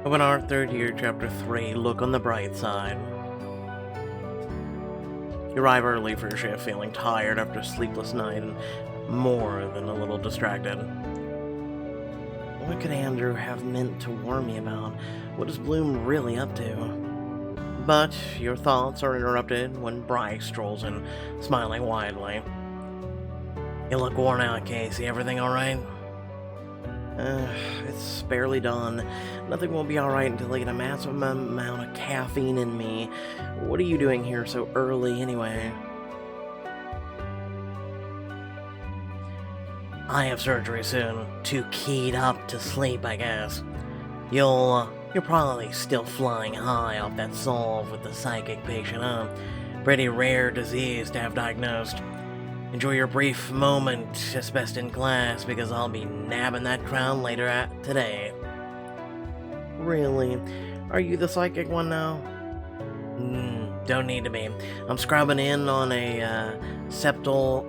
Open our third year, chapter 3, look on the bright side. You arrive early for your shift, feeling tired after a sleepless night and more than a little distracted. What could Andrew have meant to warn me about? What is Bloom really up to? But your thoughts are interrupted when Bryce strolls in, smiling widely. You look worn out, Casey. Everything alright? It's barely done. Nothing will be alright until I get a massive amount of caffeine in me. What are you doing here so early anyway? I have surgery soon. Too keyed up to sleep, I guess. You're probably still flying high off that solve with the psychic patient, huh? Pretty rare disease to have diagnosed. Enjoy your brief moment as best in class, because I'll be nabbing that crown later today. Really? Are you the psychic one now? Don't need to be. I'm scrubbing in on a septal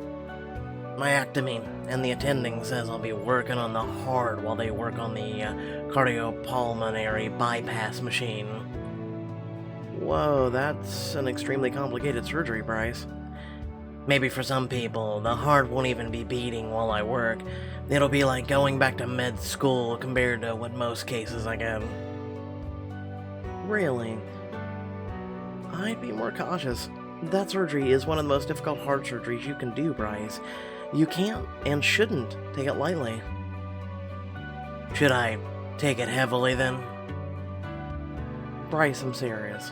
myectomy, and the attending says I'll be working on the heart while they work on the cardiopulmonary bypass machine. Whoa, that's an extremely complicated surgery, Bryce. Maybe for some people, the heart won't even be beating while I work. It'll be like going back to med school compared to what most cases I get. Really? I'd be more cautious. That surgery is one of the most difficult heart surgeries you can do, Bryce. You can't and shouldn't take it lightly. Should I take it heavily then? Bryce, I'm serious.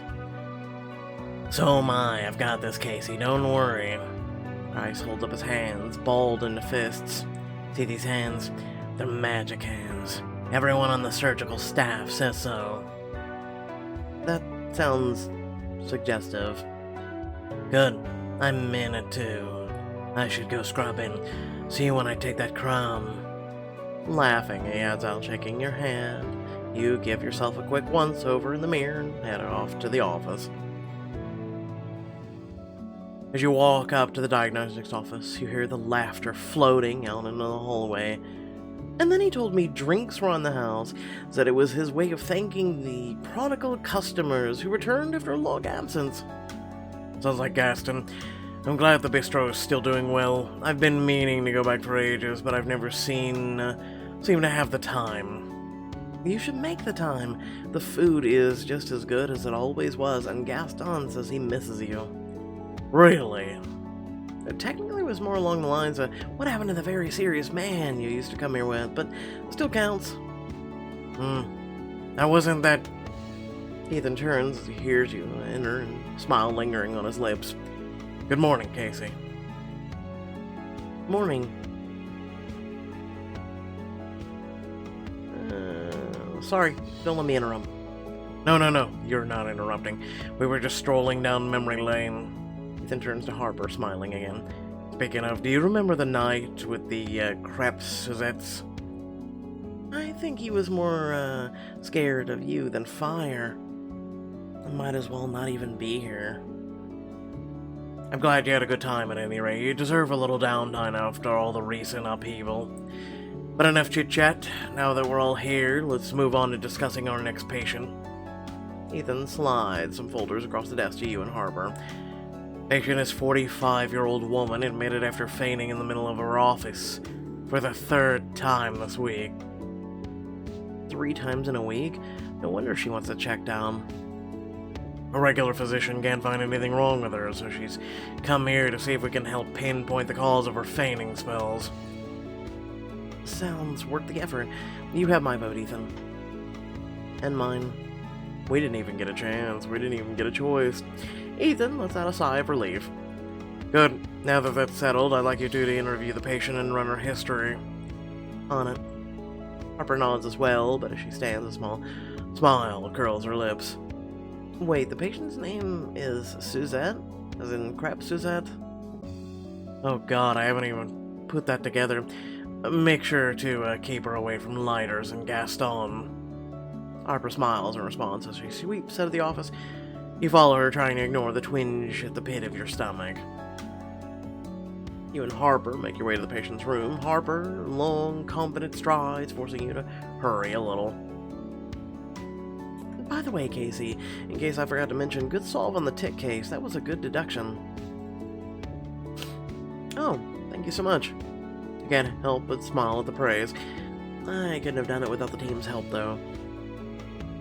So am I. I've got this, Casey. Don't worry. Bryce holds up his hands, balled into fists. See these hands? They're magic hands. Everyone on the surgical staff says so. That sounds suggestive. Good. I'm in it too. I should go scrubbing. See you when I take that crown. Laughing, he adds out, shaking your hand. You give yourself a quick once-over in the mirror and head off to the office. As you walk up to the diagnostics office, you hear the laughter floating out into the hallway. And then he told me drinks were on the house, said it was his way of thanking the prodigal customers who returned after a long absence. Sounds like Gaston. I'm glad the bistro is still doing well. I've been meaning to go back for ages, but I've never seem to have the time. You should make the time. The food is just as good as it always was, and Gaston says he misses you. Really? Technically it was more along the lines of, what happened to the very serious man you used to come here with, but still counts. I wasn't that... Ethan turns as he hears you enter, and smile lingering on his lips. Good morning, Casey. Morning. Sorry, don't let me interrupt. No, you're not interrupting. We were just strolling down memory lane. Ethan turns to Harper, smiling again. Speaking of, do you remember the night with the crepe Suzettes? I think he was more scared of you than fire. I might as well not even be here. I'm glad you had a good time at any rate. You deserve a little downtime after all the recent upheaval. But enough chit-chat. Now that we're all here, let's move on to discussing our next patient. Ethan slides some folders across the desk to you and Harper. Patient is 45-year-old woman admitted after fainting in the middle of her office for the third time this week. 3 times in a week? No wonder she wants to check down. A regular physician can't find anything wrong with her, so she's come here to see if we can help pinpoint the cause of her fainting spells. Sounds worth the effort. You have my vote, Ethan. And mine. We didn't even get a chance. We didn't even get a choice. Ethan lets out a sigh of relief. Good. Now that that's settled, I'd like you two to interview the patient and run her history. On it. Harper nods as well, but as she stands, a small smile curls her lips. Wait, the patient's name is Suzette? As in crepe Suzette? Oh god, I haven't even put that together. Make sure to keep her away from lighters and Gaston. Harper smiles in response as she sweeps out of the office. You follow her, trying to ignore the twinge at the pit of your stomach. You and Harper make your way to the patient's room. Harper, long, confident strides, forcing you to hurry a little. By the way, Casey, in case I forgot to mention, good solve on the tick case. That was a good deduction. Oh, thank you so much. I can't help but smile at the praise. I couldn't have done it without the team's help, though.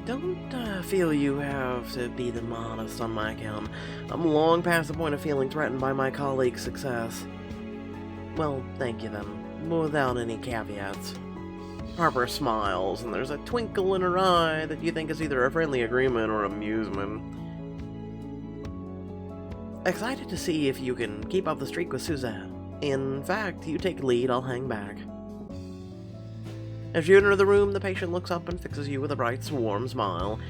Don't feel you have to be the modest on my account. I'm long past the point of feeling threatened by my colleague's success. Well, thank you then, without any caveats. Harper smiles, and there's a twinkle in her eye that you think is either a friendly agreement or amusement. Excited to see if you can keep up the streak with Suzette. In fact, you take lead, I'll hang back. As you enter the room, the patient looks up and fixes you with a bright, warm smile.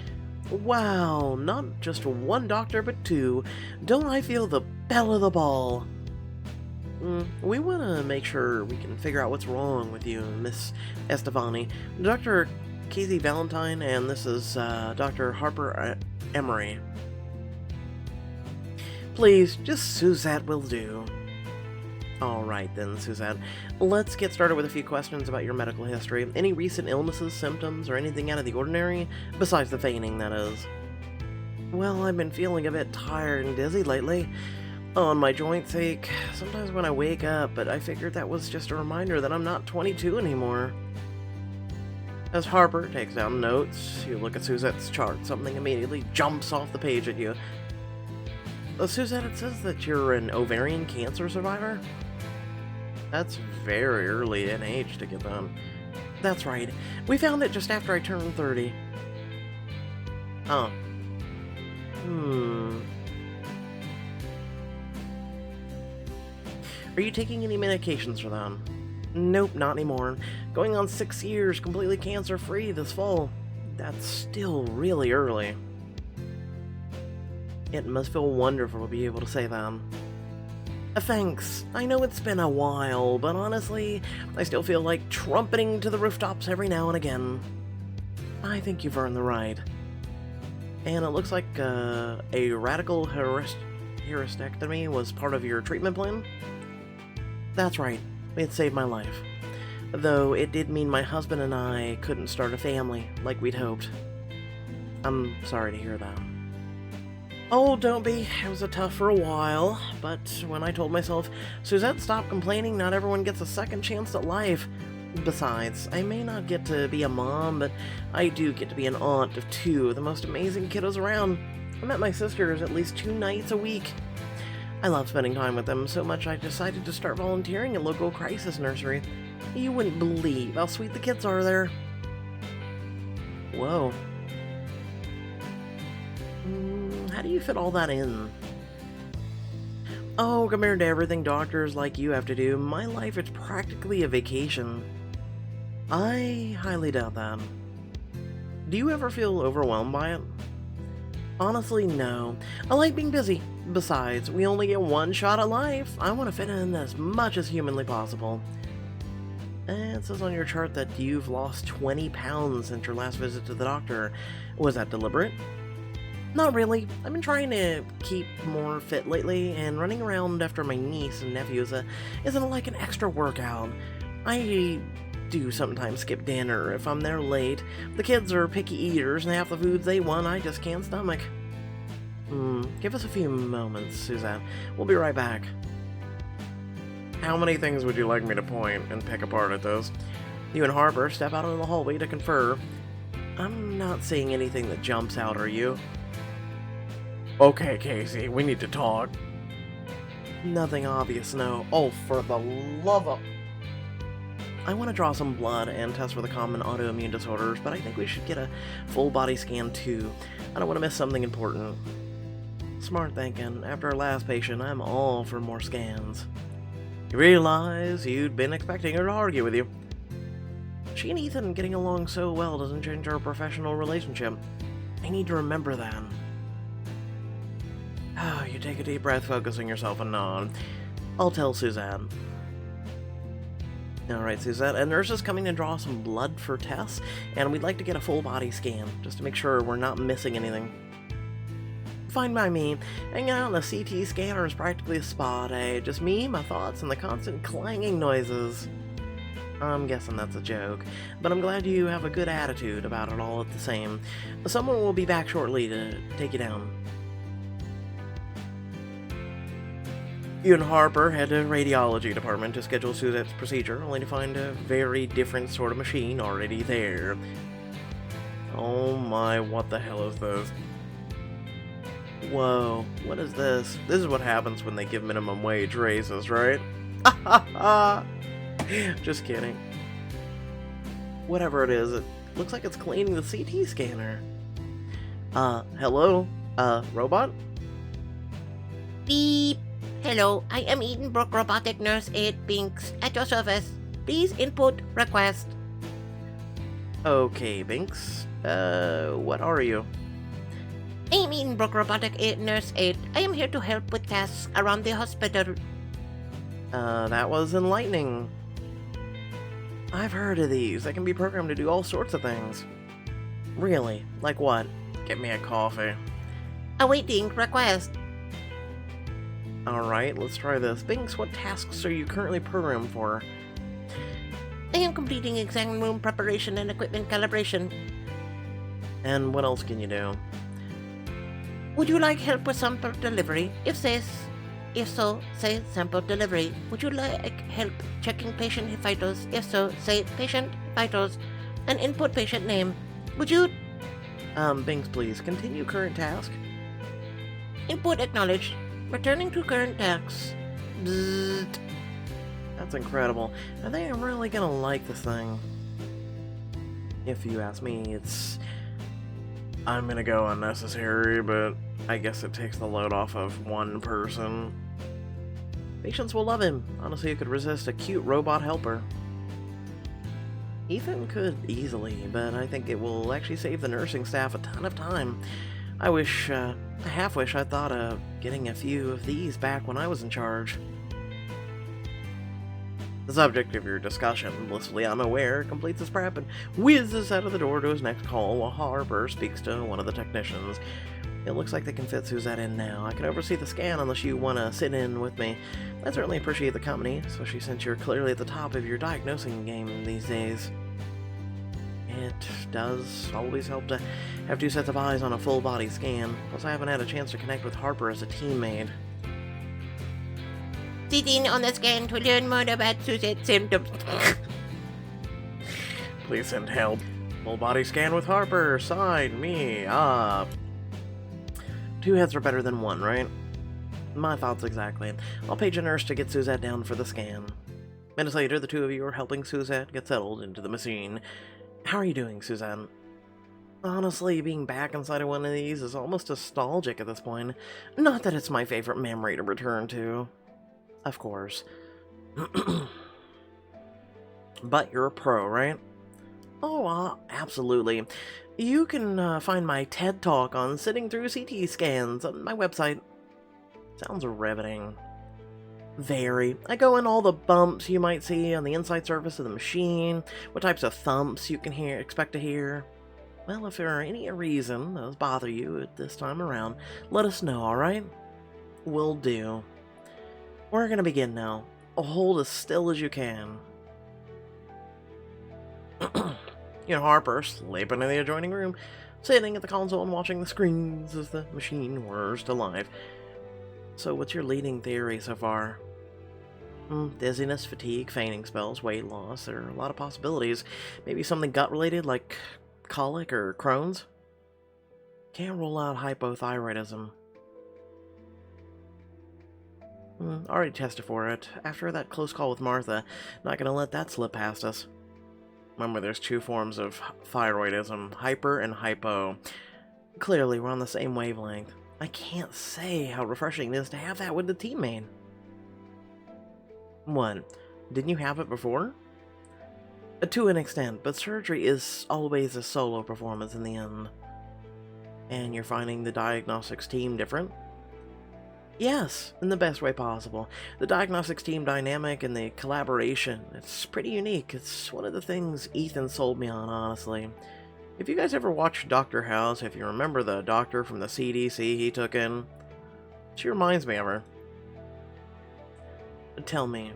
Wow, not just one doctor, but two. Don't I feel the belle of the ball? We want to make sure we can figure out what's wrong with you, Miss Estefani. Dr. Casey Valentine, and this is Dr. Harper Emery. Please, just Suzette will do. Alright then, Suzette. Let's get started with a few questions about your medical history. Any recent illnesses, symptoms, or anything out of the ordinary? Besides the fainting, that is. Well, I've been feeling a bit tired and dizzy lately. On my joints ache, sometimes when I wake up, but I figured that was just a reminder that I'm not 22 anymore. As Harper takes down notes, you look at Suzette's chart. Something immediately jumps off the page at you. Suzette, it says that you're an ovarian cancer survivor? That's very early in age to get that. That's right. We found it just after I turned 30. Oh. Are you taking any medications for that? Nope, not anymore. Going on 6 years, completely cancer-free this fall. That's still really early. It must feel wonderful to be able to say that. Thanks. I know it's been a while, but honestly, I still feel like trumpeting to the rooftops every now and again. I think you've earned the right. And it looks like a radical hysterectomy was part of your treatment plan? That's right. It saved my life. Though it did mean my husband and I couldn't start a family like we'd hoped. I'm sorry to hear that. Oh, don't be. It was tough for a while, but when I told myself, Suzette, stop complaining, not everyone gets a second chance at life. Besides, I may not get to be a mom, but I do get to be an aunt of two of the most amazing kiddos around. I met my sisters at least 2 nights a week. I love spending time with them so much I decided to start volunteering at local crisis nursery. You wouldn't believe how sweet the kids are there. Whoa. How do you fit all that in? Oh, compared to everything doctors like you have to do, my life is practically a vacation. I highly doubt that. Do you ever feel overwhelmed by it? Honestly, no. I like being busy. Besides, we only get one shot at life. I want to fit in as much as humanly possible. And it says on your chart that you've lost 20 pounds since your last visit to the doctor. Was that deliberate? Not really. I've been trying to keep more fit lately, and running around after my niece and nephews isn't like an extra workout. I do sometimes skip dinner if I'm there late. The kids are picky eaters, and half the foods they want I just can't stomach. Give us a few moments, Suzette. We'll be right back. How many things would you like me to point and pick apart at those? You and Harper step out into the hallway to confer. I'm not seeing anything that jumps out, are you? Okay, Casey, we need to talk. Nothing obvious, no. Oh, for the love of... I want to draw some blood and test for the common autoimmune disorders, but I think we should get a full body scan too. I don't want to miss something important. Smart thinking. After our last patient, I'm all for more scans. You realize you'd been expecting her to argue with you. She and Ethan getting along so well doesn't change our professional relationship. I need to remember that. Oh, you take a deep breath, focusing yourself on nod. I'll tell Suzanne. Alright, Suzette, a nurse is coming to draw some blood for tests, and we'd like to get a full body scan, just to make sure we're not missing anything. Fine by me. Hanging out in a CT scanner is practically a spa day. Just me, my thoughts, and the constant clanging noises. I'm guessing that's a joke, but I'm glad you have a good attitude about it all at the same. Someone will be back shortly to take you down. You and Harper head to radiology department to schedule Suzette's procedure, only to find a very different sort of machine already there. Oh my, what the hell is this? Whoa, what is this? This is what happens when they give minimum wage raises, right? Just kidding. Whatever it is, it looks like it's cleaning the CT scanner. Hello? Robot? Beep. Hello, I am Edenbrook Robotic Nurse Aide Binks at your service. Please input request. Okay, Binks. What are you? I am Edenbrook Robotic Nurse Aide. I am here to help with tasks around the hospital. That was enlightening. I've heard of these. They can be programmed to do all sorts of things. Really? Like what? Get me a coffee. Awaiting request. Alright, let's try this. Binks, what tasks are you currently programmed for? I am completing exam room preparation and equipment calibration. And what else can you do? Would you like help with sample delivery? If so, say sample delivery. Would you like help checking patient vitals? If so, say patient vitals and input patient name. Would you? Binks, please, continue current task. Input acknowledged. Returning to current task. Bzzzt. That's incredible. I think I'm really gonna like this thing. If you ask me, I'm gonna go unnecessary, but I guess it takes the load off of one person. Patients will love him. Honestly, you could resist a cute robot helper. Ethan could easily, but I think it will actually save the nursing staff a ton of time. I half wish I thought of getting a few of these back when I was in charge. The subject of your discussion, blissfully unaware, completes his prep and whizzes out of the door to his next call while Harper speaks to one of the technicians. It looks like they can fit Suzette in now. I can oversee the scan unless you want to sit in with me. I certainly appreciate the company, especially since you're clearly at the top of your diagnosing game these days. It does always help to have two sets of eyes on a full-body scan, plus I haven't had a chance to connect with Harper as a teammate. Sit in on the scan to learn more about Suzette's symptoms. Please send help. Full-body scan with Harper. Sign me up. Two heads are better than one, right? My thoughts exactly. I'll page a nurse to get Suzette down for the scan. Minutes later, the two of you are helping Suzette get settled into the machine. How are you doing, Suzette? Honestly, being back inside of one of these is almost nostalgic at this point. Not that it's my favorite memory to return to. Of course. But you're a pro, right? Oh, absolutely. You can find my TED Talk on sitting through CT scans on my website. Sounds riveting. Very. I go in all the bumps you might see on the inside surface of the machine, what types of thumps you can expect to hear. Well, if there are any reason those bother you at this time around, let us know, alright? Will do. We're gonna begin now. Hold as still as you can. You know, Harper, sleeping in the adjoining room, sitting at the console and watching the screens as the machine whirs to life. So what's your leading theory so far? Dizziness, fatigue, fainting spells, weight loss. There are a lot of possibilities. Maybe something gut-related like colic or Crohn's? Can't rule out hypothyroidism. Already tested for it. After that close call with Martha, not gonna let that slip past us. Remember, there's two forms of thyroidism, hyper and hypo. Clearly, we're on the same wavelength. I can't say how refreshing it is to have that with the teammate. What? Didn't you have it before? To an extent, but surgery is always a solo performance in the end. And you're finding the diagnostics team different? Yes, in the best way possible. The diagnostics team dynamic and the collaboration, it's pretty unique. It's one of the things Ethan sold me on, honestly. If you guys ever watched Dr. House, if you remember the doctor from the CDC he took in, she reminds me of her. Tell me,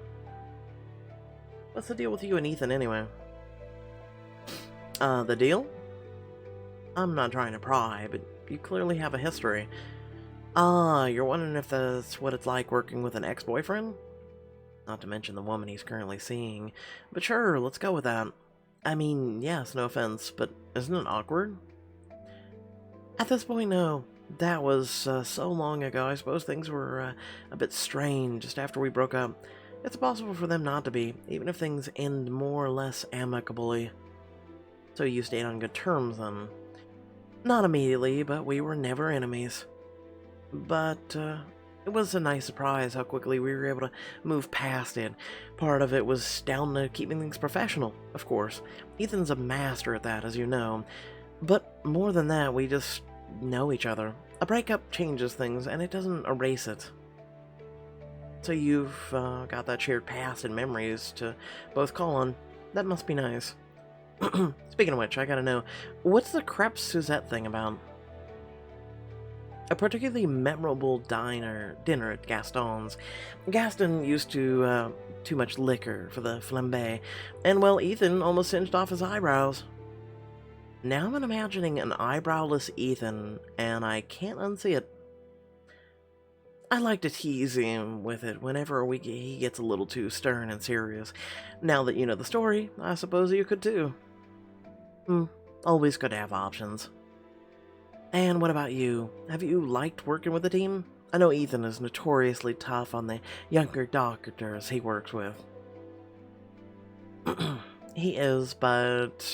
What's the deal with you and Ethan, anyway? The deal? I'm not trying to pry, but you clearly have a history. You're wondering if that's what it's like working with an ex-boyfriend? Not to mention the woman he's currently seeing. But sure, let's go with that. I mean, yes, no offense, but isn't it awkward? At this point, no. That was so long ago. I suppose things were a bit strained just after we broke up. It's possible for them not to be, even if things end more or less amicably. So you stayed on good terms, then? Not immediately, but we were never enemies. But it was a nice surprise how quickly we were able to move past it. Part of it was down to keeping things professional, of course. Ethan's a master at that, as you know. But more than that, we just know each other. A breakup changes things, and it doesn't erase it. So you've got that shared past and memories to both call on. That must be nice. Speaking of which, I gotta know, what's the crepe Suzette thing about? A particularly memorable dinner at Gaston's. Gaston used to too much liquor for the flambé, and well, Ethan almost singed off his eyebrows. Now I'm imagining an eyebrowless Ethan, and I can't unsee it. I like to tease him with it whenever he gets a little too stern and serious. Now that you know the story, I suppose you could too. Always good to have options. And what about you? Have you liked working with the team? I know Ethan is notoriously tough on the younger doctors he works with. He is, but...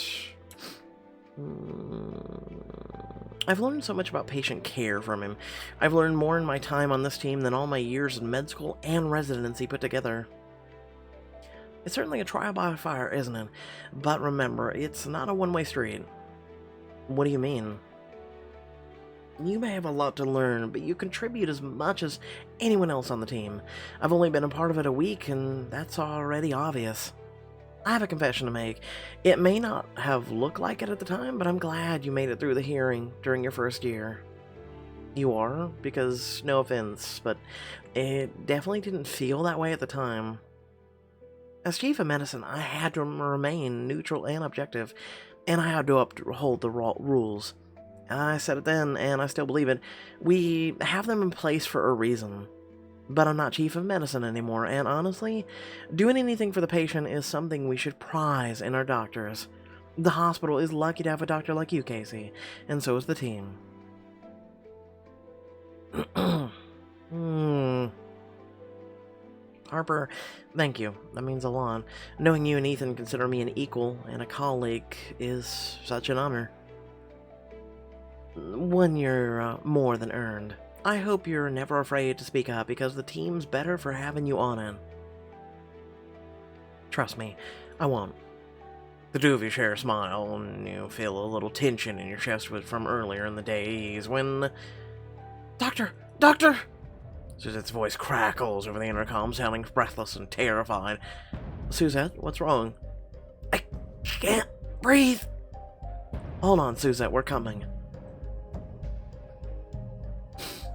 I've learned so much about patient care from him. I've learned more in my time on this team than all my years in med school and residency put together. It's certainly a trial by fire, isn't it? But remember, it's not a one-way street. What do you mean? You may have a lot to learn, but you contribute as much as anyone else on the team. I've only been a part of it a week, and that's already obvious. I have a confession to make. It may not have looked like it at the time, but I'm glad you made it through the hearing during your first year. You are? Because, no offense, but it definitely didn't feel that way at the time. As chief of medicine, I had to remain neutral and objective, and I had to uphold the rules. I said it then, and I still believe it. We have them in place for a reason. But I'm not chief of medicine anymore, and honestly, doing anything for the patient is something we should prize in our doctors. The hospital is lucky to have a doctor like you, Casey, and so is the team. Harper, thank you. That means a lot. Knowing you and Ethan consider me an equal and a colleague is such an honor. One you're more than earned. I hope you're never afraid to speak up, because the team's better for having you on it. Trust me, I won't. The two of you share a smile, and you feel a little tension in your chest from earlier in the days when... Doctor! Doctor! Suzette's voice crackles over the intercom, sounding breathless and terrified. Suzette, what's wrong? I can't breathe! Hold on, Suzette, we're coming.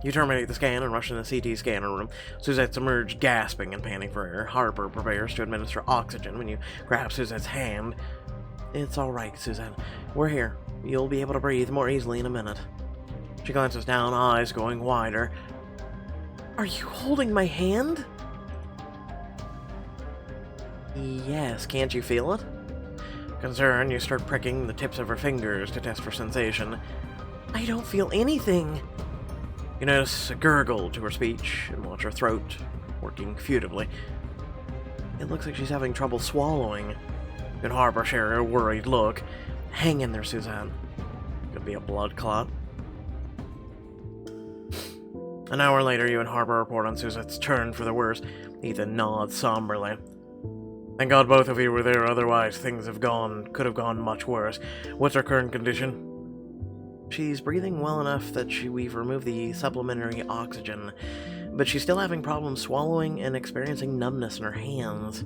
You terminate the scan and rush in the CT scanner room. Suzette's emerged, gasping and panting for air. Harper prepares to administer oxygen when you grab Suzette's hand. It's all right, Suzette. We're here. You'll be able to breathe more easily in a minute. She glances down, eyes going wider. Are you holding my hand? Yes, can't you feel it? Concerned, you start pricking the tips of her fingers to test for sensation. I don't feel anything. You notice a gurgle to her speech and watch her throat working futilely. It looks like she's having trouble swallowing. And Harper share a worried look. Hang in there, Suzanne. Could be a blood clot. An hour later, you and Harper report on Suzette's turn for the worse. Ethan nods somberly. Thank God both of you were there, otherwise things could have gone much worse. What's her current condition? She's breathing well enough that we've removed the supplementary oxygen, but she's still having problems swallowing and experiencing numbness in her hands.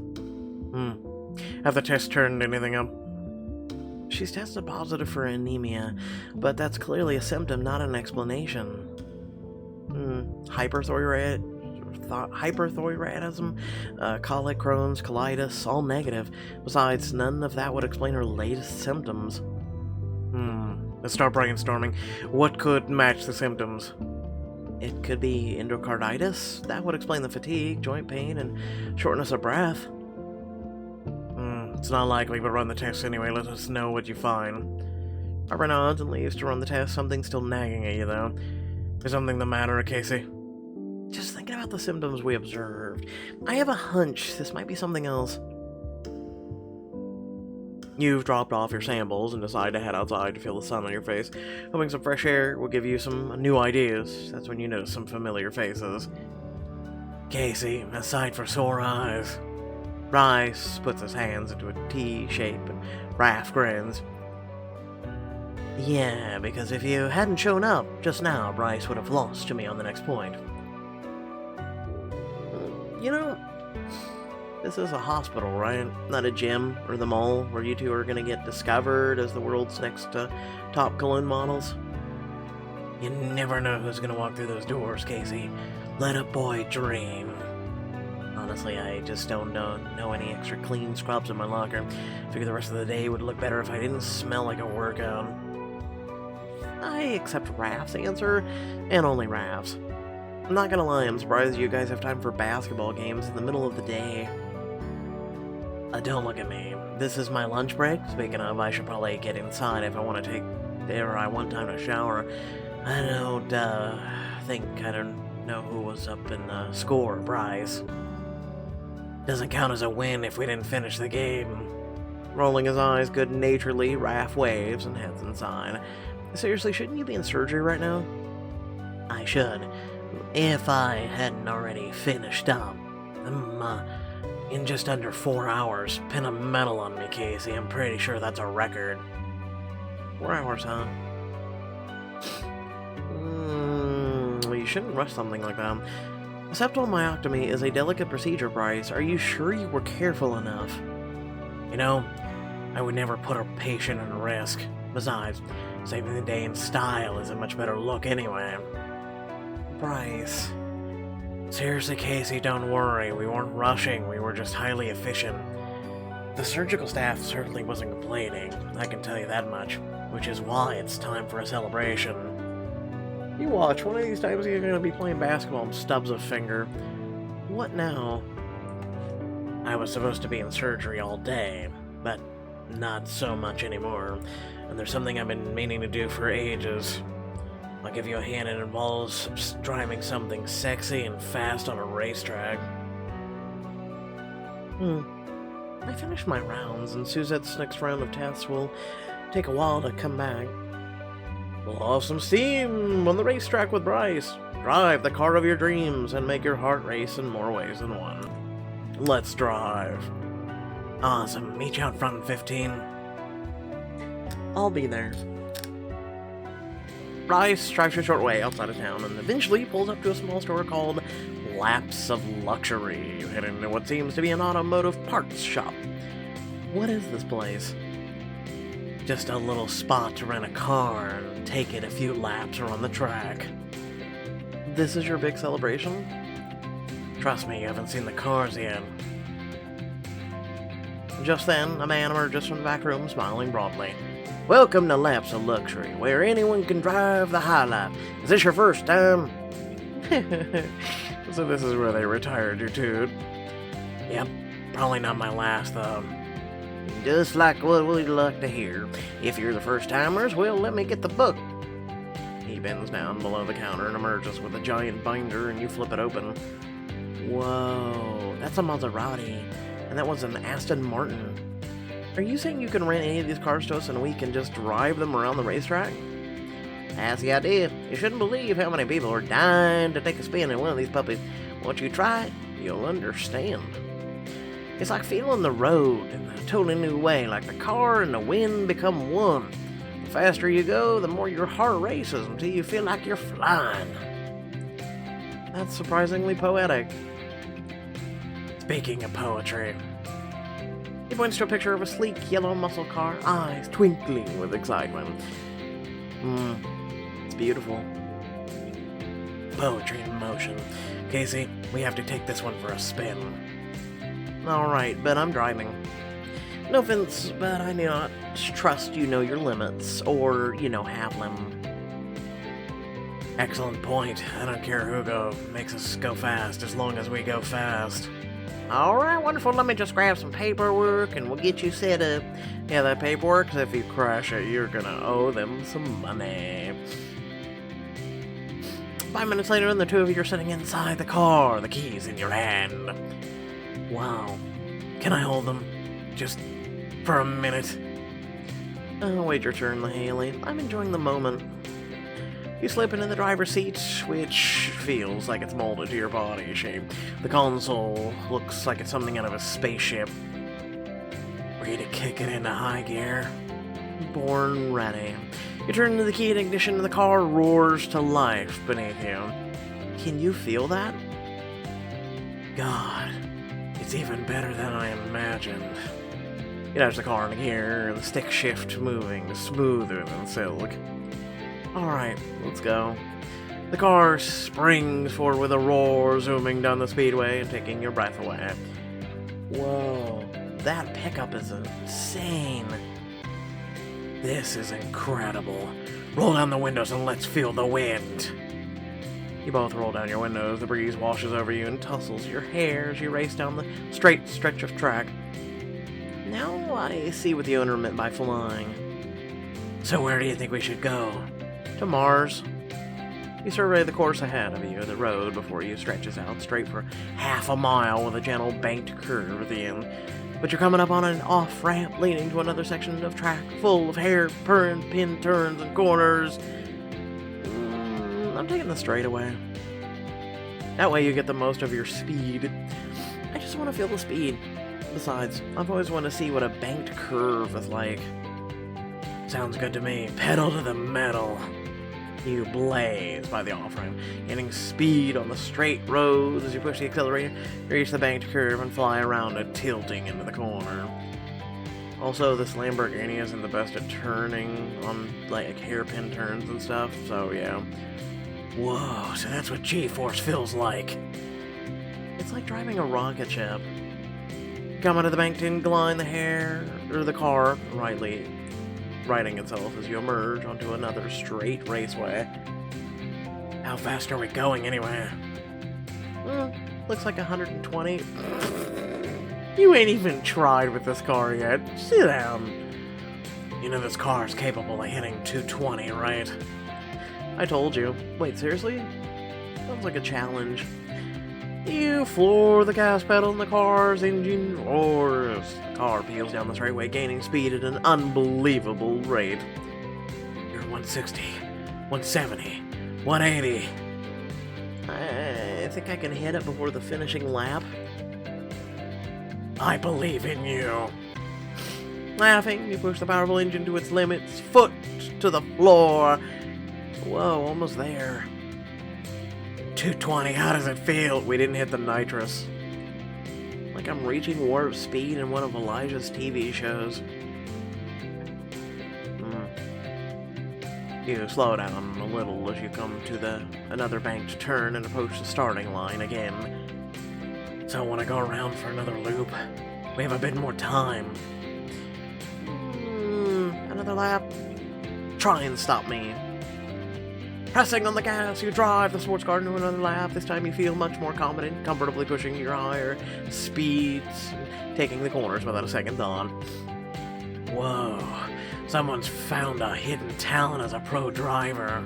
Have the tests turned anything up? She's tested positive for anemia, but that's clearly a symptom, not an explanation. Hyperthyroidism? hyperthyroidism, colic, Crohn's, colitis, all negative. Besides, none of that would explain her latest symptoms. Let's start brainstorming. What could match the symptoms? It could be endocarditis. That would explain the fatigue, joint pain, and shortness of breath. It's not likely, but run the test anyway. Let us know what you find. Harper nods and leaves to run the test. Something's still nagging at you, though. Is something the matter, Casey? Just thinking about the symptoms we observed. I have a hunch this might be something else. You've dropped off your samples and decide to head outside to feel the sun on your face. Hoping some fresh air will give you some new ideas. That's when you notice some familiar faces. Casey, a sight for sore eyes. Bryce puts his hands into a T shape and Raph grins. Yeah, because if you hadn't shown up just now, Bryce would have lost to me on the next point. You know, this is a hospital, right? Not a gym or the mall where you two are going to get discovered as the world's next top cologne models. You never know who's going to walk through those doors, Casey. Let a boy dream. Honestly, I just don't know any extra clean scrubs in my locker. Figure the rest of the day would look better if I didn't smell like a workout. I accept Raph's answer, and only Raph's. I'm not gonna lie, I'm surprised you guys have time for basketball games in the middle of the day. Don't look at me. This is my lunch break. Speaking of, I should probably get inside if I want to I want time to shower. I don't know who was up in the score, Bryce. Doesn't count as a win if we didn't finish the game. Rolling his eyes good-naturedly, Raph waves and heads inside. Seriously, shouldn't you be in surgery right now? I should. If I hadn't already finished up. In just under 4 hours. Pin a medal on me, Casey. I'm pretty sure that's a record. 4 hours, huh? Well, you shouldn't rush something like that. A septal myectomy is a delicate procedure, Bryce. Are you sure you were careful enough? You know, I would never put a patient at risk. Besides, saving the day in style is a much better look anyway. Bryce. Seriously, Casey, don't worry. We weren't rushing. We were just highly efficient. The surgical staff certainly wasn't complaining. I can tell you that much. Which is why it's time for a celebration. You watch. One of these times you're going to be playing basketball and stubs a finger. What now? I was supposed to be in surgery all day, but not so much anymore. And there's something I've been meaning to do for ages. I'll give you a hand. It involves driving something sexy and fast on a racetrack. I finished my rounds, and Suzette's next round of tests will take a while to come back. We'll have some steam on the racetrack with Bryce. Drive the car of your dreams and make your heart race in more ways than one. Let's drive. Awesome. Meet you out front in 15. I'll be there. Bryce drives a short way outside of town and eventually pulls up to a small store called Lapse of Luxury. You head into what seems to be an automotive parts shop. What is this place? Just a little spot to rent a car and take it a few laps around the track. This is your big celebration? Trust me, you haven't seen the cars yet. Just then, a man emerges from the back room, smiling broadly. Welcome to Lapse of Luxury, where anyone can drive the high life. Is this your first time? So this is where they retired you, dude. Yep, probably not my last, though. Just like what we'd like to hear. If you're the first-timers, well, let me get the book. He bends down below the counter and emerges with a giant binder, and you flip it open. Whoa, that's a Maserati, and that was an Aston Martin. Are you saying you can rent any of these cars to us and we can just drive them around the racetrack? That's the idea. You shouldn't believe how many people are dying to take a spin in one of these puppies. Once you try it, you'll understand. It's like feeling the road in a totally new way, like the car and the wind become one. The faster you go, the more your heart races until you feel like you're flying. That's surprisingly poetic. Speaking of poetry, he points to a picture of a sleek yellow muscle car, eyes twinkling with excitement. It's beautiful. poetry in motion. Casey, we have to take this one for a spin. Alright, but I'm driving. No offense, but I do not trust you know your limits, or, have them. Excellent point. I don't care who makes us go fast, as long as we go fast. Alright, wonderful. Let me just grab some paperwork, and we'll get you set up. Yeah, that paperwork, if you crash it, you're gonna owe them some money. 5 minutes later, and the two of you are sitting inside the car, the keys in your hand. Wow. Can I hold them? Just for a minute? Oh, wait your turn, Haley. I'm enjoying the moment. You slip into the driver's seat, which feels like it's molded to your body shape. The console looks like it's something out of a spaceship. Ready to kick it into high gear? Born ready. You turn the key in ignition and the car roars to life beneath you. Can you feel that? God, it's even better than I imagined. You nudge the car into gear and the stick shift moving smoother than silk. Alright, let's go. The car springs forward with a roar, zooming down the speedway and taking your breath away. Whoa, that pickup is insane. This is incredible. Roll down the windows and let's feel the wind. You both roll down your windows, the breeze washes over you and tussles your hair as you race down the straight stretch of track. Now I see what the owner meant by flying. So where do you think we should go? To Mars. You survey the course ahead of you. The road before you stretches out straight for half a mile with a gentle banked curve at the end. But you're coming up on an off-ramp leading to another section of track full of hair-pin turns and corners. I'm taking the straightaway. That way you get the most of your speed. I just want to feel the speed. Besides, I've always wanted to see what a banked curve is like. Sounds good to me. Pedal to the metal. You blaze by the off-ramp, gaining speed on the straight roads as you push the accelerator, reach the banked curve, and fly around it, tilting into the corner. Also, this Lamborghini isn't the best at turning on, hairpin turns and stuff, so yeah. Whoa, so that's what G-force feels like. It's like driving a rocket ship. Coming to the banked incline, the car, righting itself as you emerge onto another straight raceway. How fast are we going anyway? Looks like 120. You ain't even tried with this car yet. Sit down. You know this car is capable of hitting 220, right? I told you. Wait, seriously? Sounds like a challenge. You floor the gas pedal in the car's engine roars. The car peels down the straightway, gaining speed at an unbelievable rate. You're 160, 170, 180. I think I can hit it before the finishing lap. I believe in you. Laughing, you push the powerful engine to its limits, foot to the floor. Whoa, almost there. 220, how does it feel? We didn't hit the nitrous. Like I'm reaching warp speed in one of Elijah's TV shows. You slow down a little as you come to another banked turn and approach the starting line again. So I want to go around for another loop. We have a bit more time. Another lap? Try and stop me. Pressing on the gas, you drive the sports car into another lap. This time you feel much more confident, comfortably pushing your higher speeds, taking the corners without a second thought. Whoa, someone's found a hidden talent as a pro driver.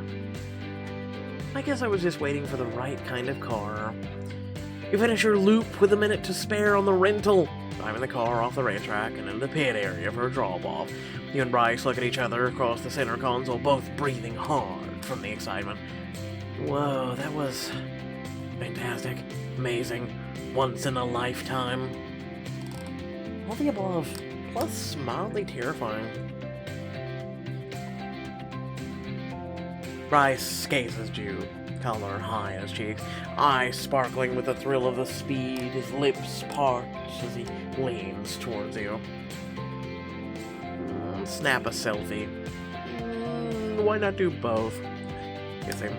I guess I was just waiting for the right kind of car. You finish your loop with a minute to spare on the rental, driving the car off the racetrack and into the pit area for a drop-off. You and Bryce look at each other across the center console, both breathing hard from the excitement. Whoa, that was fantastic, amazing, once in a lifetime. All the above, plus mildly terrifying. Bryce gazes you, color high in his cheeks, eyes sparkling with the thrill of the speed, his lips part as he leans towards you. Snap a selfie. Why not do both? Kissing.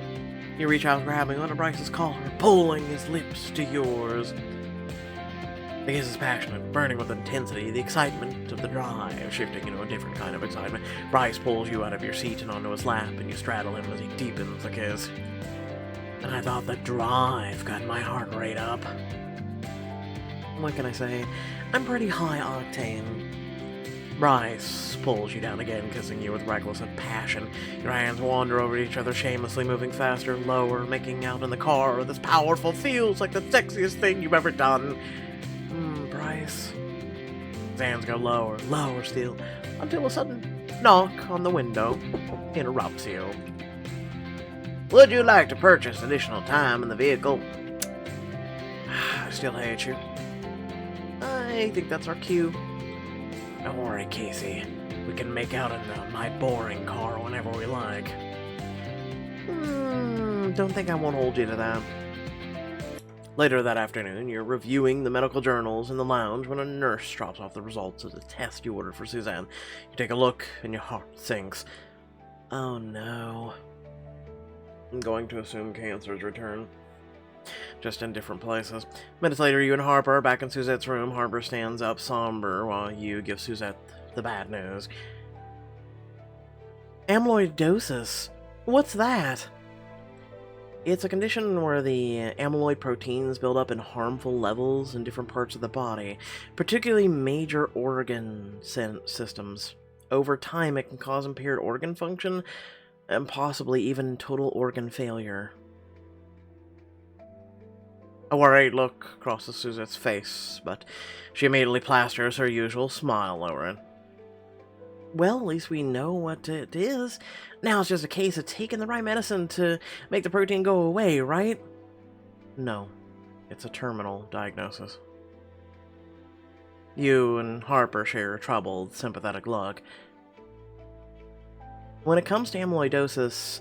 You reach out, grabbing onto Bryce's collar, pulling his lips to yours. The gaze is passionate, burning with intensity, the excitement of the drive shifting into a different kind of excitement. Bryce pulls you out of your seat and onto his lap, and you straddle him as he deepens the kiss. And I thought the drive got my heart rate up. What can I say? I'm pretty high octane. Bryce pulls you down again, kissing you with reckless passion. Your hands wander over each other, shamelessly moving faster, lower, making out in the car. This powerful feels like the sexiest thing you've ever done. Bryce. His hands go lower, lower still, until a sudden knock on the window interrupts you. Would you like to purchase additional time in the vehicle? I still hate you. I think that's our cue. Don't worry, Casey. We can make out in my boring car whenever we like. Don't think I won't hold you to that. Later that afternoon, you're reviewing the medical journals in the lounge when a nurse drops off the results of the test you ordered for Suzanne. You take a look, and your heart sinks. Oh no. I'm going to assume cancer's return. Just in different places. Minutes later, you and Harper are back in Suzette's room. Harper stands up somber while you give Suzette the bad news. Amyloidosis? What's that? It's a condition where the amyloid proteins build up in harmful levels in different parts of the body, particularly major organ systems. Over time, it can cause impaired organ function and possibly even total organ failure. A worried look crosses Suzette's face, but she immediately plasters her usual smile over it. Well, at least we know what it is. Now it's just a case of taking the right medicine to make the protein go away, right? No, it's a terminal diagnosis. You and Harper share a troubled, sympathetic look. When it comes to amyloidosis,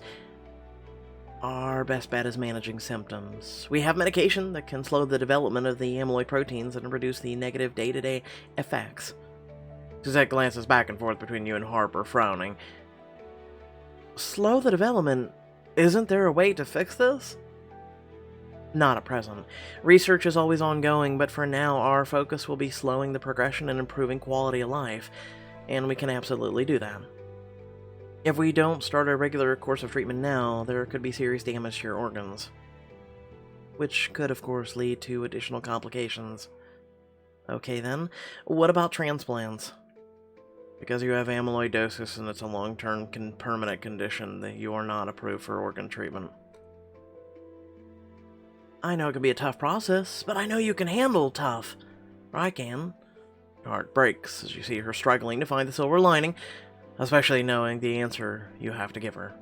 our best bet is managing symptoms. We have medication that can slow the development of the amyloid proteins and reduce the negative day-to-day effects. Suzette glances back and forth between you and Harper, frowning. Slow the development? Isn't there a way to fix this? Not at present. Research is always ongoing, but for now our focus will be slowing the progression and improving quality of life, and we can absolutely do that. If we don't start a regular course of treatment now, there could be serious damage to your organs, which could, of course, lead to additional complications. Okay then, what about transplants? Because you have amyloidosis and it's a long-term permanent condition, that you are not approved for organ treatment. I know it can be a tough process, but I know you can handle tough. Or I can. Your heart breaks as you see her struggling to find the silver lining, especially knowing the answer you have to give her.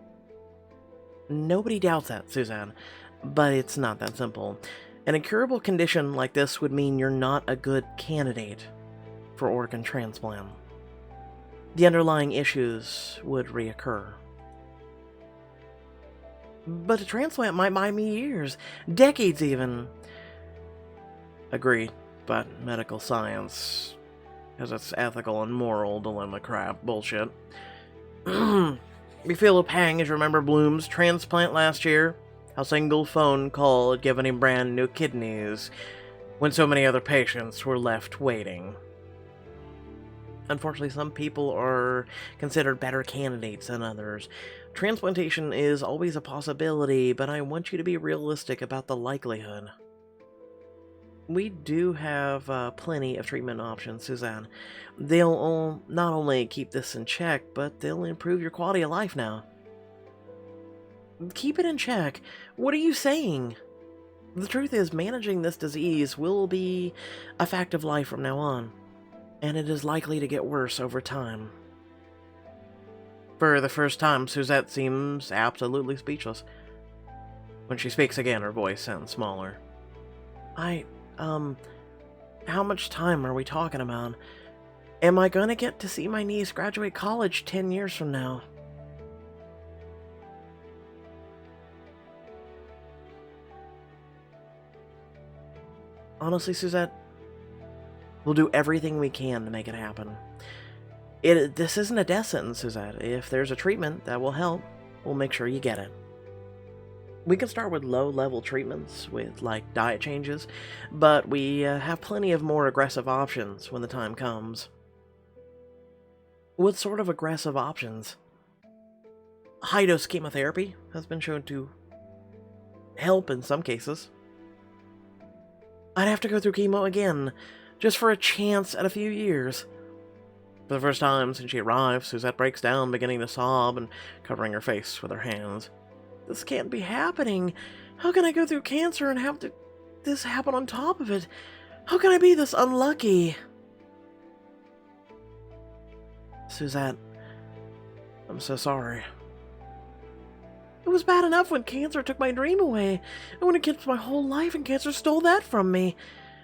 Nobody doubts that, Suzanne, but it's not that simple. An incurable condition like this would mean you're not a good candidate for organ transplant. The underlying issues would reoccur. But a transplant might buy me years, decades even. Agreed, but medical science has its ethical and moral dilemma crap bullshit. You feel a pang as you remember Bloom's transplant last year. A single phone call had given him brand new kidneys, when so many other patients were left waiting. Unfortunately, some people are considered better candidates than others. Transplantation is always a possibility, but I want you to be realistic about the likelihood. We do have plenty of treatment options, Suzanne. They'll not only keep this in check, but they'll improve your quality of life now. Keep it in check? What are you saying? The truth is, managing this disease will be a fact of life from now on, and it is likely to get worse over time. For the first time, Suzette seems absolutely speechless. When she speaks again, her voice sounds smaller. How much time are we talking about? Am I gonna get to see my niece graduate college 10 years from now? Honestly, Suzette, we'll do everything we can to make it happen. This isn't a death sentence, Suzette. If there's a treatment that will help, we'll make sure you get it. We can start with low-level treatments with, like, diet changes, but we have plenty of more aggressive options when the time comes. What sort of aggressive options? High-dose chemotherapy has been shown to help in some cases. I'd have to go through chemo again, just for a chance at a few years. For the first time since she arrived, Suzette breaks down, beginning to sob and covering her face with her hands. This can't be happening. How can I go through cancer and have this happen on top of it? How can I be this unlucky? Suzette, I'm so sorry. It was bad enough when cancer took my dream away, and when it kept my whole life and cancer stole that from me.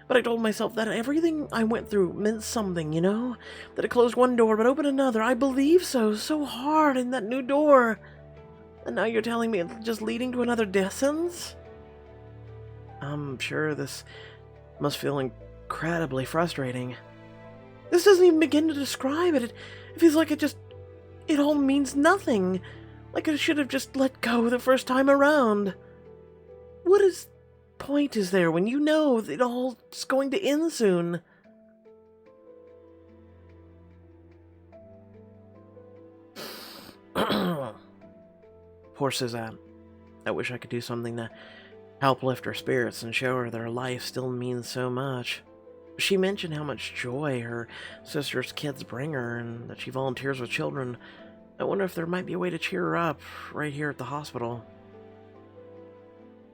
But I told myself that everything I went through meant something, you know? That it closed one door but opened another. I believed so hard in that new door. And now you're telling me it's just leading to another death sentence? I'm sure this must feel incredibly frustrating. This doesn't even begin to describe it. It feels like it all means nothing. Like I should have just let go the first time around. What point is there when you know that it all is going to end soon? Poor Suzette. I wish I could do something to help lift her spirits and show her that her life still means so much. She mentioned how much joy her sister's kids bring her and that she volunteers with children. I wonder if there might be a way to cheer her up right here at the hospital.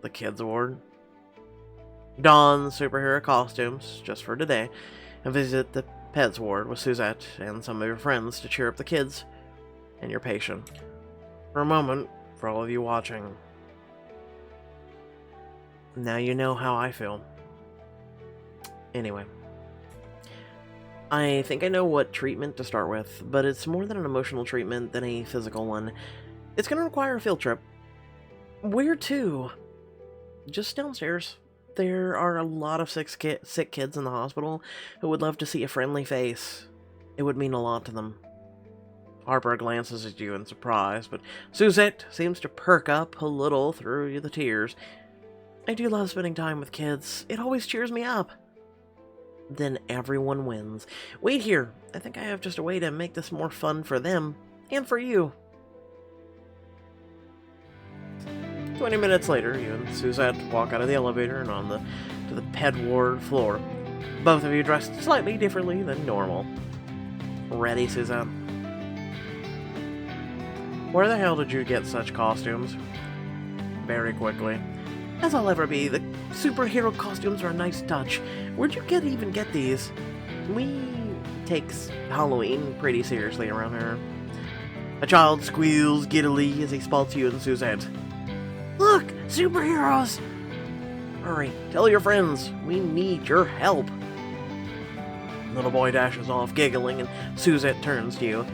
The kids' ward. Don superhero costumes just for today and visit the pets ward with Suzette and some of your friends to cheer up the kids and your patient. For a moment, for all of you watching, now you know how I feel. Anyway, I think I know what treatment to start with, but it's more than an emotional treatment than a physical one. It's going to require a field trip. Where to? Just downstairs. There are a lot of sick kids in the hospital who would love to see a friendly face. It would mean a lot to them. Harper glances at you in surprise, but Suzette seems to perk up a little through the tears. I do love spending time with kids. It always cheers me up. Then everyone wins. Wait here. I think I have just a way to make this more fun for them and for you. 20 minutes later, you and Suzette walk out of the elevator and to the pet ward floor. Both of you dressed slightly differently than normal. Ready, Suzette? Where the hell did you get such costumes? Very quickly. As I'll ever be, the superhero costumes are a nice touch. Where'd you even get these? We take Halloween pretty seriously around here. A child squeals giddily as he spots you and Suzette. Look! Superheroes! Hurry, tell your friends. We need your help. Little boy dashes off, giggling, and Suzette turns to you.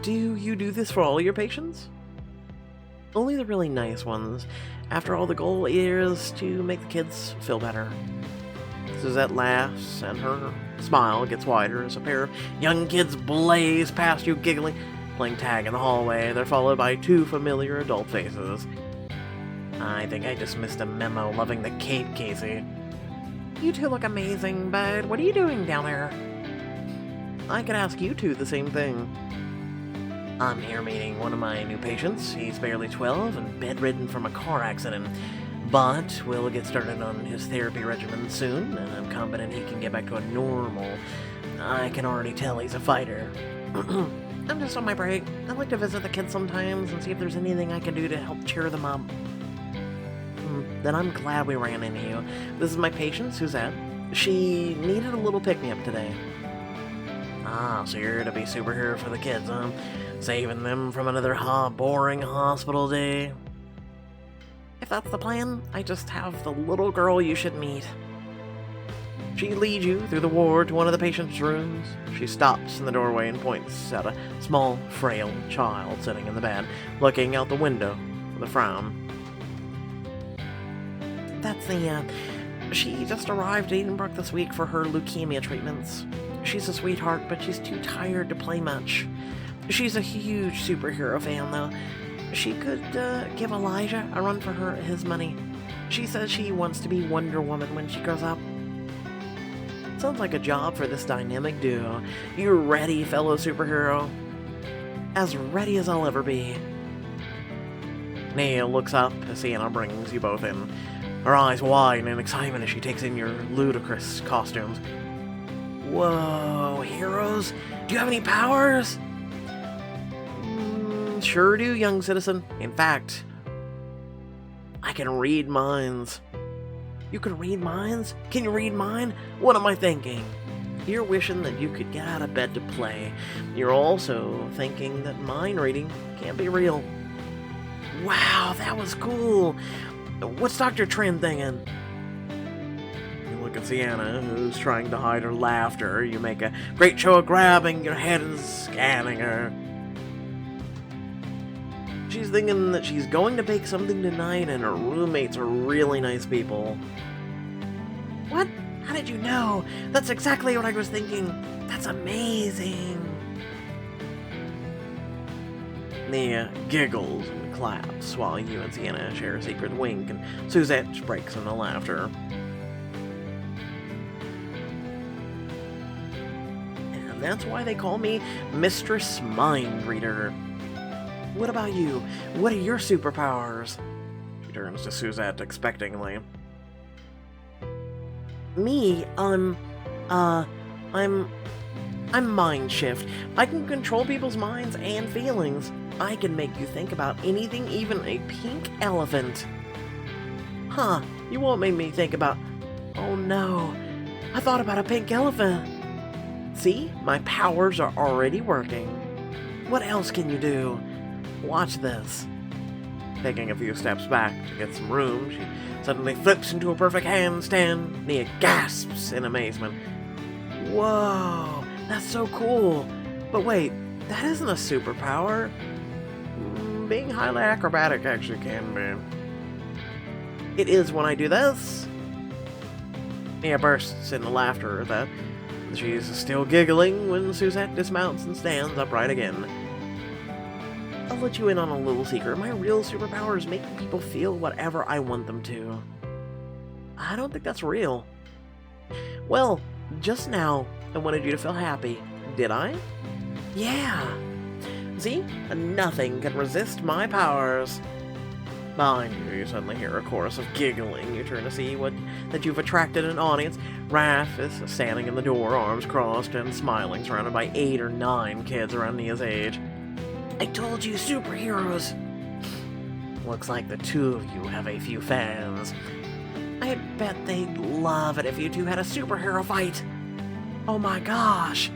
Do you do this for all your patients? Only the really nice ones. After all, the goal is to make the kids feel better. Suzette laughs, and her smile gets wider as a pair of young kids blaze past you, giggling, playing tag in the hallway. They're followed by two familiar adult faces. I think I just missed a memo loving the cape, Casey. You two look amazing, but what are you doing down there? I could ask you two the same thing. I'm here meeting one of my new patients. He's barely 12 and bedridden from a car accident. But we'll get started on his therapy regimen soon, and I'm confident he can get back to a normal. I can already tell he's a fighter. I'm just on my break. I like to visit the kids sometimes and see if there's anything I can do to help cheer them up. Then I'm glad we ran into you. This is my patient, Suzette. She needed a little pick-me-up today. Ah, so you're to be superhero for the kids, huh? Saving them from another boring hospital day? If that's the plan, I just have the little girl you should meet. She leads you through the ward to one of the patient's rooms. She stops in the doorway and points at a small, frail child sitting in the bed, looking out the window with a frown. That's she just arrived at Edenbrook this week for her leukemia treatments. She's a sweetheart, but she's too tired to play much. She's a huge superhero fan, though. she could give Elijah a run for his money. She says she wants to be Wonder Woman when she grows up. Sounds like a job for this dynamic duo. You ready, fellow superhero? As ready as I'll ever be. Nia looks up as Sienna brings you both in. Her eyes widen in excitement as she takes in your ludicrous costumes. Whoa, heroes? Do you have any powers? Sure do, young citizen. In fact, I can read minds. You can read minds? Can you read mine? What am I thinking? You're wishing that you could get out of bed to play. You're also thinking that mind reading can't be real. Wow, that was cool. What's Dr. Trin thinking? You look at Sienna, who's trying to hide her laughter. You make a great show of grabbing your head and scanning her. She's thinking that she's going to bake something tonight and her roommates are really nice people. What? How did you know? That's exactly what I was thinking. That's amazing. Nia giggles and claps while you and Sienna share a secret wink and Suzette breaks into laughter. And that's why they call me Mistress Mind Reader. What about you? What are your superpowers? She turns to Suzette expectingly. Me, I'm Mind Shift. I can control people's minds and feelings. I can make you think about anything, even a pink elephant. Huh, you won't make me think about... Oh no, I thought about a pink elephant. See, my powers are already working. What else can you do? Watch this. Taking a few steps back to get some room, she suddenly flips into a perfect handstand. Nia gasps in amazement. Whoa, that's so cool. But wait, that isn't a superpower. Being highly acrobatic actually can be. It is when I do this. Nia bursts into laughter that she's still giggling when Suzette dismounts and stands upright again. I'll let you in on a little secret. My real superpower is making people feel whatever I want them to. I don't think that's real. Well, just now, I wanted you to feel happy. Did I? Yeah. See? Nothing can resist my powers. Behind you, you suddenly hear a chorus of giggling. You turn to see that you've attracted an audience. Raph is standing in the door, arms crossed and smiling, surrounded by 8 or 9 kids around Nia's age. I told you, superheroes! Looks like the two of you have a few fans. I bet they'd love it if you two had a superhero fight. Oh my gosh!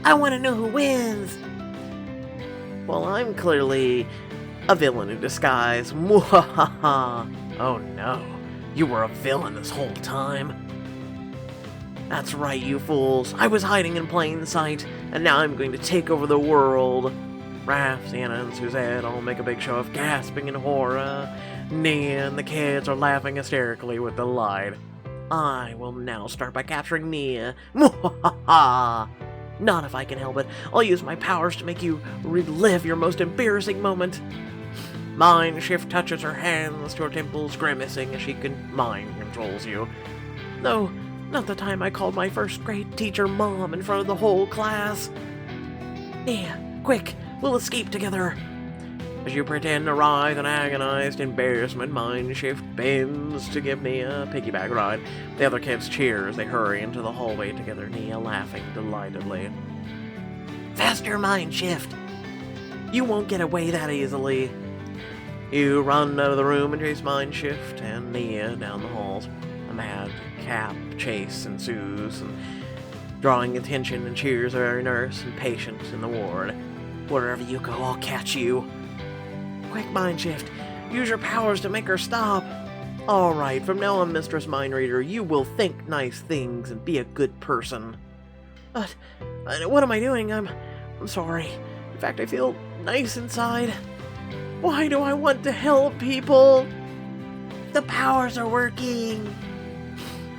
I want to know who wins! Well, I'm clearly a villain in disguise. Mwahaha! Oh no, you were a villain this whole time. That's right, you fools. I was hiding in plain sight, and now I'm going to take over the world. Raph, Sienna, and Suzette all make a big show of gasping in horror. Nia and the kids are laughing hysterically with delight. I will now start by capturing Nia. Mwahaha! Not if I can help it. I'll use my powers to make you relive your most embarrassing moment. Mind Shift touches her hands to her temples, grimacing as she mind controls you. No, not the time I called my first grade teacher Mom in front of the whole class. Nia, quick! We'll escape together. As you pretend to writhe in agonized embarrassment, Mind Shift bends to give Nia a piggyback ride. The other kids cheer as they hurry into the hallway together, Nia laughing delightedly. Faster, Mind Shift! You won't get away that easily. You run out of the room and chase Mind Shift and Nia down the halls. A mad cap chase ensues, and drawing attention and cheers of every nurse and patient in the ward. Wherever you go, I'll catch you. Quick, Mind Shift. Use your powers to make her stop. Alright, from now on, Mistress Mind Reader, you will think nice things and be a good person. But, what am I doing? I'm sorry. In fact, I feel nice inside. Why do I want to help people? The powers are working.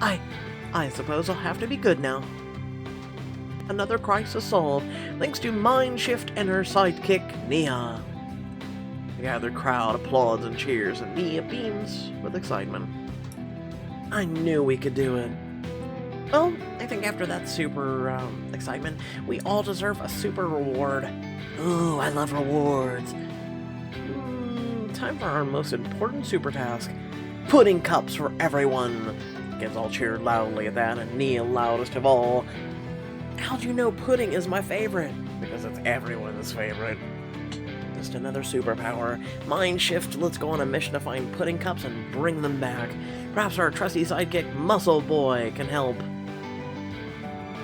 I suppose I'll have to be good now. Another crisis solved, thanks to Mind Shift and her sidekick, Nia. The gathered crowd applauds and cheers, and Nia beams with excitement. I knew we could do it. Well, I think after that super excitement, we all deserve a super reward. Ooh, I love rewards. Time for our most important super task. Pudding cups for everyone. Kids all cheered loudly at that, and Nia loudest of all. How'd you know pudding is my favorite? Because it's everyone's favorite. Just another superpower. Mind shift, let's go on a mission to find pudding cups and bring them back. Perhaps our trusty sidekick, Muscle Boy, can help.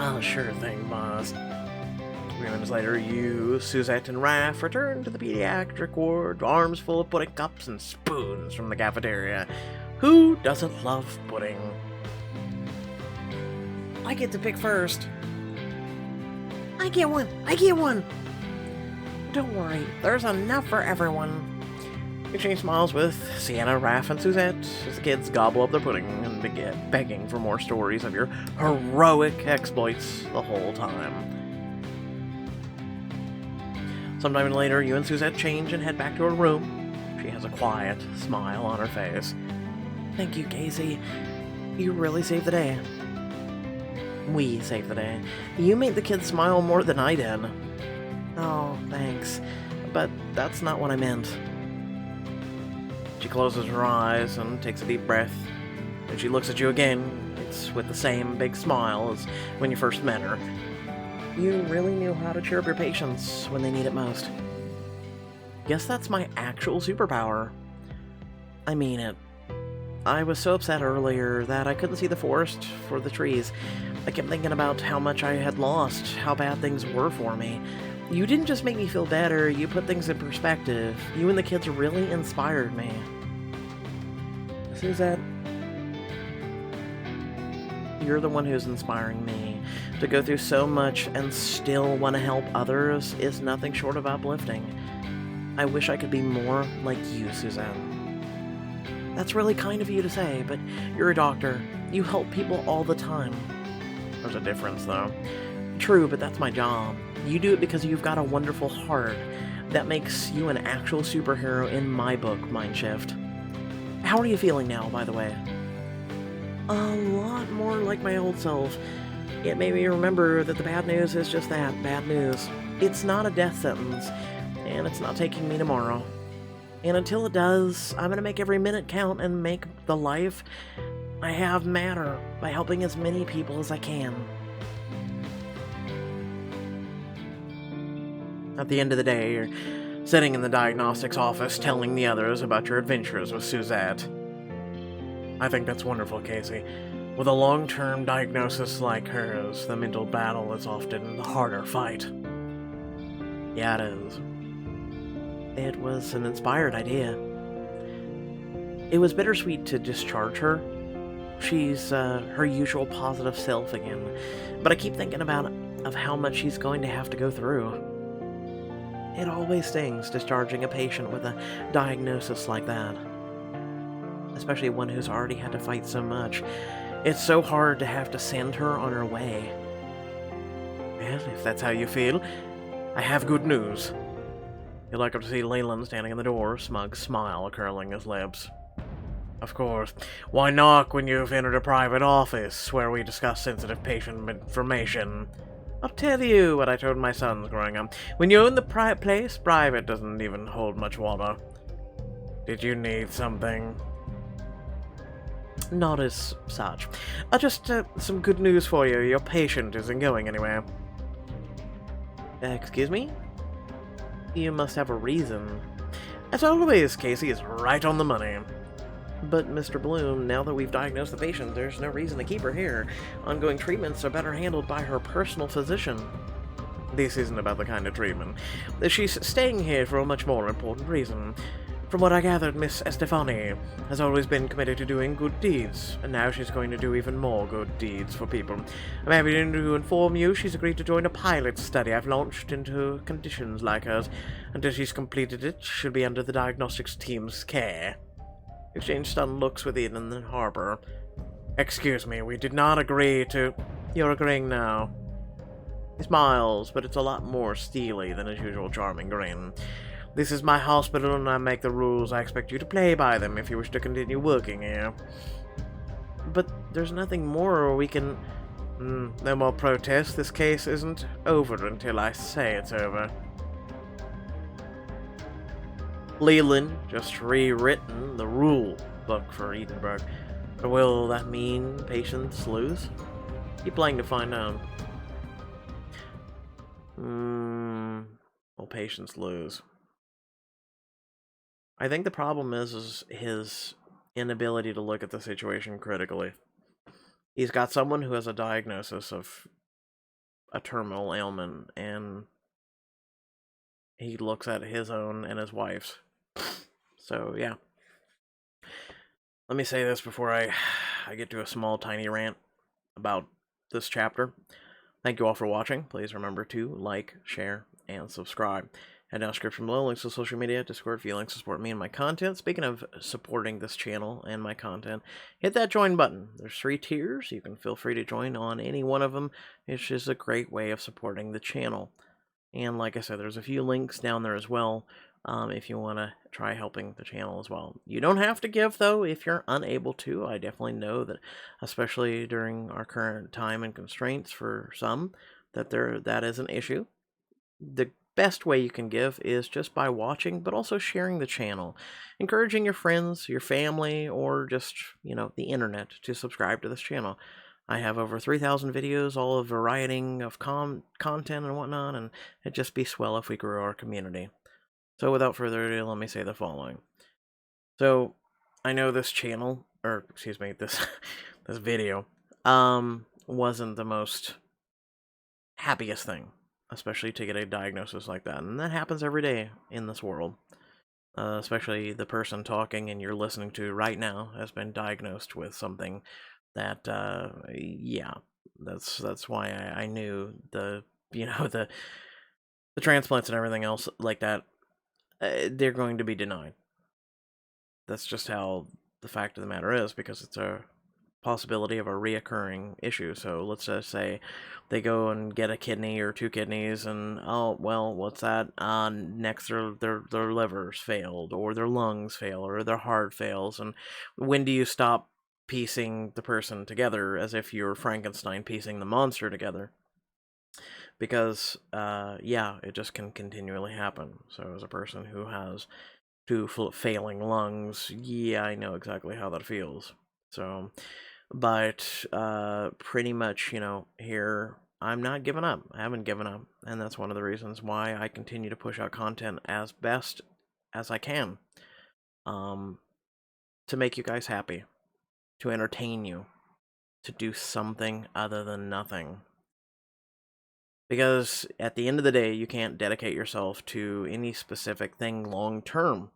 Oh, sure thing, boss. 3 minutes later, you, Suzette, and Raph return to the pediatric ward, arms full of pudding cups and spoons from the cafeteria. Who doesn't love pudding? I get to pick first. I get one! I get one! Don't worry, there's enough for everyone. Exchange smiles with Sienna, Raph, and Suzette as the kids gobble up their pudding and begin begging for more stories of your heroic exploits the whole time. Sometime later, you and Suzette change and head back to her room. She has a quiet smile on her face. Thank you, Casey. You really saved the day. We saved the day. You made the kids smile more than I did. Oh, thanks. But that's not what I meant. She closes her eyes and takes a deep breath. When she looks at you again, it's with the same big smile as when you first met her. You really knew how to cheer up your patients when they need it most. Guess that's my actual superpower. I mean it. I was so upset earlier that I couldn't see the forest for the trees. I kept thinking about how much I had lost, how bad things were for me. You didn't just make me feel better, you put things in perspective. You and the kids really inspired me. Suzette, you're the one who's inspiring me. To go through so much and still want to help others is nothing short of uplifting. I wish I could be more like you, Suzette. That's really kind of you to say, but you're a doctor. You help people all the time. There's a difference, though. True, but that's my job. You do it because you've got a wonderful heart. That makes you an actual superhero in my book, Mindshift. How are you feeling now, by the way? A lot more like my old self. It made me remember that the bad news is just that, bad news. It's not a death sentence, and it's not taking me tomorrow. And until it does, I'm going to make every minute count and make the life I have matter by helping as many people as I can. At the end of the day, you're sitting in the diagnostics office telling the others about your adventures with Suzette. I think that's wonderful, Casey. With a long-term diagnosis like hers, the mental battle is often the harder fight. Yeah, it is. It was an inspired idea. It was bittersweet to discharge her. She's her usual positive self again, but I keep thinking of how much she's going to have to go through. It always stings discharging a patient with a diagnosis like that, especially one who's already had to fight so much. It's so hard to have to send her on her way. Well, if that's how you feel, I have good news. You'll like to see Leland standing in the door, smug smile curling his lips. Of course. Why knock when you've entered a private office where we discuss sensitive patient information? I'll tell you what I told my sons growing up. When you own the place, private doesn't even hold much water. Did you need something? Not as such. Just some good news for you. Your patient isn't going anywhere. Excuse me? You must have a reason. As always, Casey is right on the money. But, Mr. Bloom, now that we've diagnosed the patient, there's no reason to keep her here. Ongoing treatments are better handled by her personal physician. This isn't about the kind of treatment. She's staying here for a much more important reason. From what I gathered, Miss Estefani has always been committed to doing good deeds, and now she's going to do even more good deeds for people. I'm happy to inform you she's agreed to join a pilot study I've launched into conditions like hers. Until she's completed it, she'll be under the diagnostics team's care. Exchange stunned looks with Eden and Harper. Excuse me, we did not agree to... You're agreeing now. He smiles, but it's a lot more steely than his usual charming grin. This is my hospital and I make the rules. I expect you to play by them if you wish to continue working here. But there's nothing more we can... no more protests. This case isn't over until I say it's over. Leland just rewritten the rule book for Edinburgh. But will that mean patients lose? Keep playing to find out. Will patients lose? I think the problem is his inability to look at the situation critically. He's got someone who has a diagnosis of a terminal ailment, and he looks at his own and his wife's. So, yeah. Let me say this before I get to a small, tiny rant about this chapter. Thank you all for watching. Please remember to like, share, and subscribe. Head down description below, links to social media, Discord, if you'd like to support me and my content. Speaking of supporting this channel and my content, hit that join button. There's 3 tiers. You can feel free to join on any one of them. It's just a great way of supporting the channel. And like I said, there's a few links down there as well if you want to try helping the channel as well. You don't have to give, though, if you're unable to. I definitely know that, especially during our current time and constraints for some, that is an issue. The best way you can give is just by watching, but also sharing the channel, encouraging your friends, your family, or just, the internet to subscribe to this channel. I have over 3,000 videos, all a variety of content and whatnot, and it'd just be swell if we grew our community. So without further ado, let me say the following. So, I know this channel, or excuse me, this video, wasn't the most happiest thing, especially to get a diagnosis like that, and that happens every day in this world. Especially the person talking and you're listening to right now has been diagnosed with something that, yeah, that's why I knew the transplants and everything else like that, they're going to be denied. That's just how the fact of the matter is, because it's a possibility of a reoccurring issue. So let's just say they go and get a kidney or 2 kidneys, and oh well, what's that? Next their livers failed, or their lungs fail, or their heart fails. And when do you stop piecing the person together as if you're Frankenstein piecing the monster together? Because yeah, it just can continually happen. So as a person who has 2 failing lungs, yeah, I know exactly how that feels. So, but pretty much, here I'm not giving up. I haven't given up, and that's one of the reasons why I continue to push out content as best as I can, to make you guys happy, to entertain you, to do something other than nothing. Because at the end of the day, you can't dedicate yourself to any specific thing long term.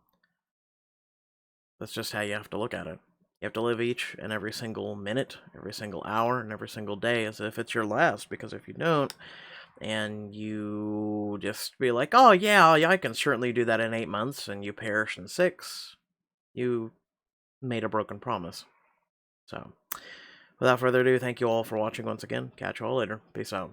That's just how you have to look at it. You have to live each and every single minute, every single hour, and every single day as if it's your last. Because if you don't, and you just be like, oh yeah, I can certainly do that in 8 months, and you perish in 6, you made a broken promise. So, without further ado, thank you all for watching once again. Catch you all later. Peace out.